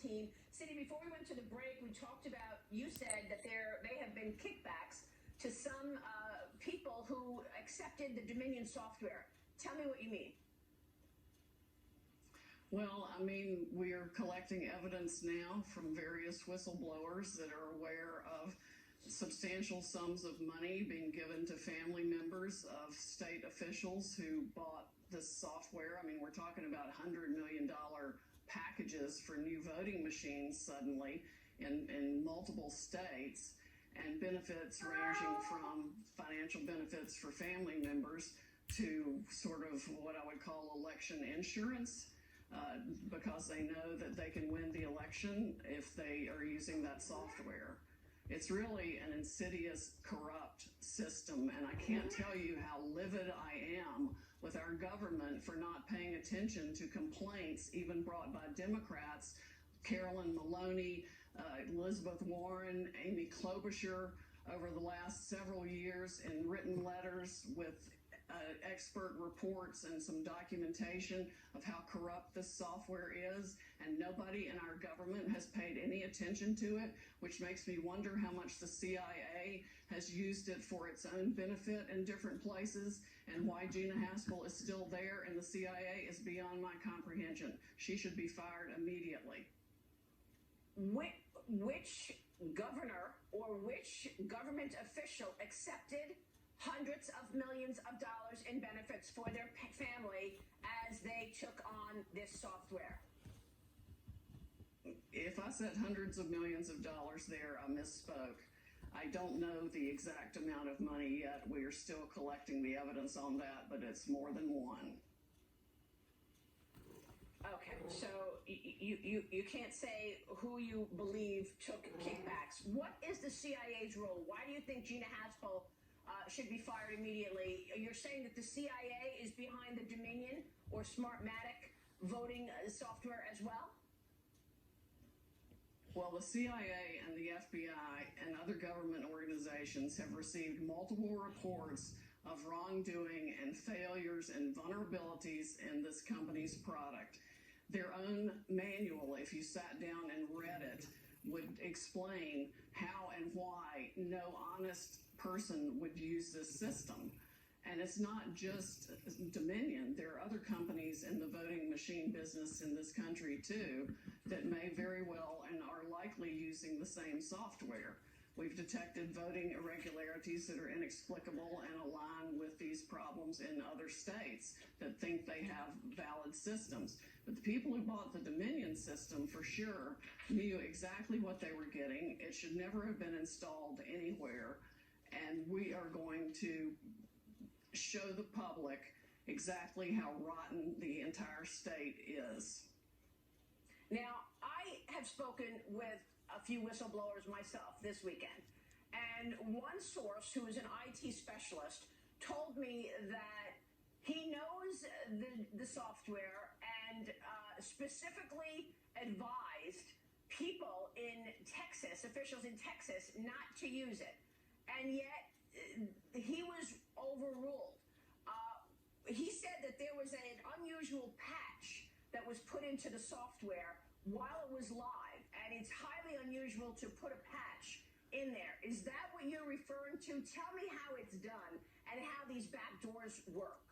team. Sidney, before we went to the break, we talked about, you said that they have been kickbacks to some people who accepted the Dominion software. Tell me what you mean. Well, I mean, we are collecting evidence now from various whistleblowers that are aware of substantial sums of money being given to family members of state officials who bought this software. I mean, we're talking about $100 million packages for new voting machines suddenly in multiple states, and benefits ranging from financial benefits for family members to sort of what I would call election insurance. Because they know that they can win the election if they are using that software. It's really an insidious, corrupt system, and I can't tell you how livid I am with our government for not paying attention to complaints even brought by Democrats, Carolyn Maloney, Elizabeth Warren, Amy Klobuchar, over the last several years in written letters with expert reports and some documentation of how corrupt this software is, and nobody in our government has paid any attention to it, which makes me wonder how much the CIA has used it for its own benefit in different places, and why Gina Haspel is still there in the CIA is beyond my comprehension. She should be fired immediately. Which governor or which government official accepted hundreds of millions of dollars in benefits for their family as they took on this software? If I said hundreds of millions of dollars there, I misspoke. I don't know the exact amount of money yet. We are still collecting the evidence on that, but it's more than one. Okay, so you can't say who you believe took kickbacks. What is the CIA's role? Why do you think Gina Haspel should be fired immediately? You're saying that the CIA is behind the Dominion or Smartmatic voting software as well? Well, the CIA and the FBI and other government organizations have received multiple reports of wrongdoing and failures and vulnerabilities in this company's product. Their own manual, if you sat down and read it, would explain how and why no honest person would use this system. And it's not just Dominion. There are other companies in the voting machine business in this country too that may very well and are likely using the same software. We've detected voting irregularities that are inexplicable and align with these problems in other states that think they have valid systems. But the people who bought the Dominion system for sure knew exactly what they were getting. It should never have been installed anywhere. And we are going to show the public exactly how rotten the entire state is. Now, I have spoken with a few whistleblowers myself this weekend, and one source who is an IT specialist told me that he knows the software and specifically advised people in Texas, officials in Texas, not to use it. And yet, he was overruled. He said that there was an unusual patch that was put into the software while it was live, and it's highly unusual to put a patch in there. Is that what you're referring to? Tell me how it's done and how these back doors work.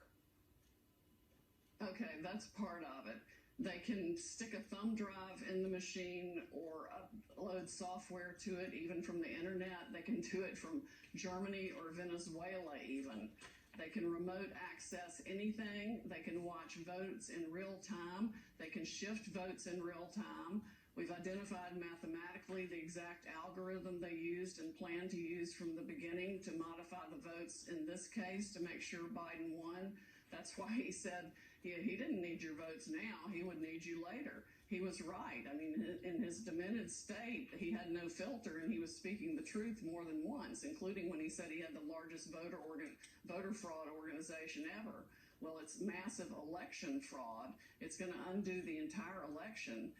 Okay, that's part of it. They can stick a thumb drive in the machine or upload software to it, even from the internet. They can do it from Germany or Venezuela even. They can remote access anything. They can watch votes in real time. They can shift votes in real time. We've identified mathematically the exact algorithm they used and plan to use from the beginning to modify the votes in this case to make sure Biden won. That's why he said he didn't need your votes now, he would need you later. He was right. I mean, in his demented state, he had no filter, and he was speaking the truth more than once, including when he said he had the largest voter fraud organization ever. Well, it's massive election fraud. It's going to undo the entire election.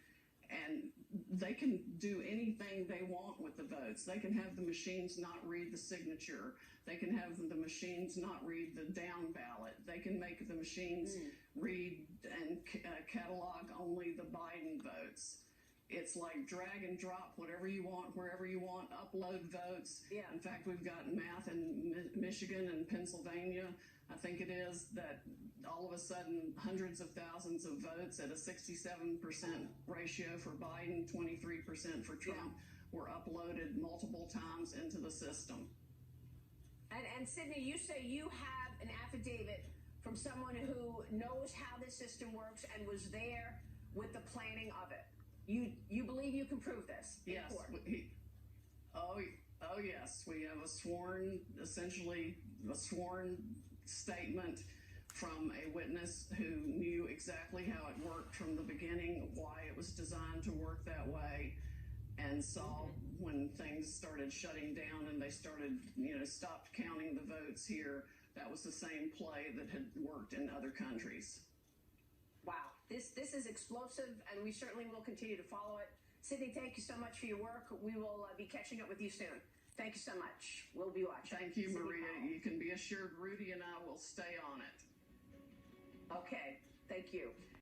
And they can do anything they want with the votes. They can have the machines not read the signature. They can have the machines not read the down ballot. They can make the machines read and catalog only the Biden votes. it's like drag and drop whatever you want, wherever you want, upload votes. Yeah. In fact, we've got math in Michigan and Pennsylvania, I think it is, that all of a sudden hundreds of thousands of votes at a 67% ratio for Biden, 23% for Trump, were uploaded multiple times into the system. And Sidney, you say you have an affidavit from someone who knows how this system works and was there with the planning of it. You believe you can prove this in Yes. court? Oh yes, we have essentially a sworn statement from a witness who knew exactly how it worked from the beginning, why it was designed to work that way, and saw when things started shutting down and they started, stopped counting the votes here, that was the same play that had worked in other countries. Wow, this is explosive, and we certainly will continue to follow it. Sidney, thank you so much for your work. We will be catching up with you soon. Thank you so much. We'll be watching. Thank you, Sidney Maria. Powell. You can be assured Rudy and I will stay on it. Okay, thank you.